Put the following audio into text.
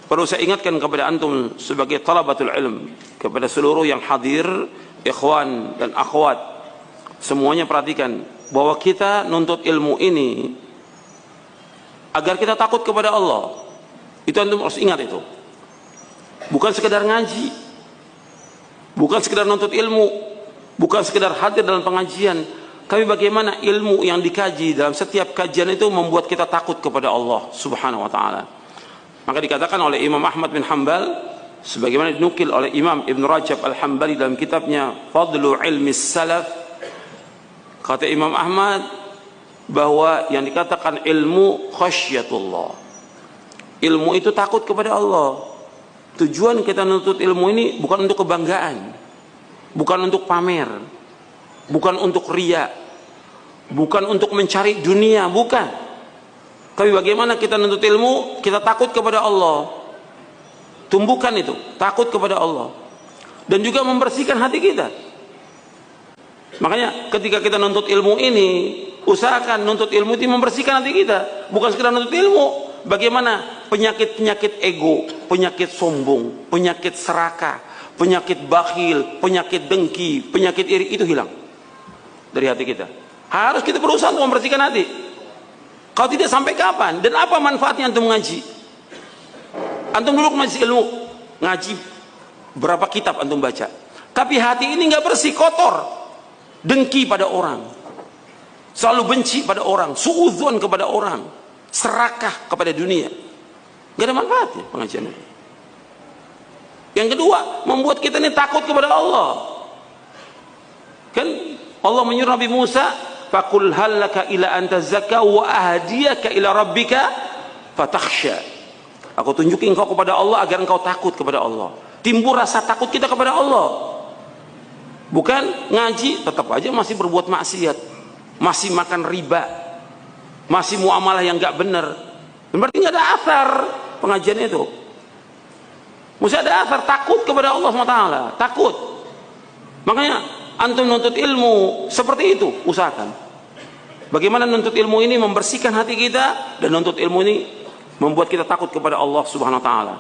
perlu saya ingatkan kepada antum sebagai talabatul ilm, kepada seluruh yang hadir, ikhwan dan akhwat, semuanya perhatikan bahwa kita nuntut ilmu ini agar kita takut kepada Allah. Itu antum harus ingat itu. Bukan sekedar ngaji, bukan sekedar nuntut ilmu, bukan sekedar hadir dalam pengajian, tapi bagaimana ilmu yang dikaji dalam setiap kajian itu membuat kita takut kepada Allah Subhanahu wa taala. Maka dikatakan oleh Imam Ahmad bin Hanbal, sebagaimana dinukil oleh Imam Ibn Rajab Al-Hambali dalam kitabnya Fadlu Ilmi Salaf, kata Imam Ahmad bahwa yang dikatakan ilmu khasyatullah, ilmu itu takut kepada Allah. Tujuan kita menuntut ilmu ini bukan untuk kebanggaan, bukan untuk pamer, bukan untuk riya, bukan untuk mencari dunia, bukan. Tapi bagaimana kita menuntut ilmu, kita takut kepada Allah. Tumbuhkan itu, takut kepada Allah. Dan juga membersihkan hati kita. Makanya ketika kita menuntut ilmu ini, usahakan menuntut ilmu itu membersihkan hati kita. Bukan sekedar menuntut ilmu. Bagaimana penyakit-penyakit ego, penyakit sombong, penyakit serakah, penyakit bakhil, penyakit dengki, penyakit iri itu hilang dari hati kita. Harus kita berusaha untuk membersihkan hati. Kalau tidak, sampai kapan? Dan apa manfaatnya antum mengaji? Antum dulu ngaji ilmu, ngaji berapa kitab antum baca, tapi hati ini nggak bersih, kotor, dengki pada orang, selalu benci pada orang, suudzon kepada orang, serakah kepada dunia, nggak ada manfaatnya pengajian itu. Yang kedua, membuat kita ini takut kepada Allah. Kan Allah menyuruh Nabi Musa, faqul hal laka ila an tazakka wa ahdiyaka ila rabbika fatakhsha. Aku tunjukin engkau kepada Allah agar engkau takut kepada Allah. Timbul rasa takut kita kepada Allah. Bukan ngaji tetap aja masih berbuat maksiat, masih makan riba, masih muamalah yang enggak benar. Berarti enggak ada asar pengajian itu. Mesti ada asar takut kepada Allah SWT, takut. Makanya antum nuntut ilmu seperti itu, usahakan. Bagaimana nuntut ilmu ini membersihkan hati kita, dan nuntut ilmu ini membuat kita takut kepada Allah Subhanahu wa taala.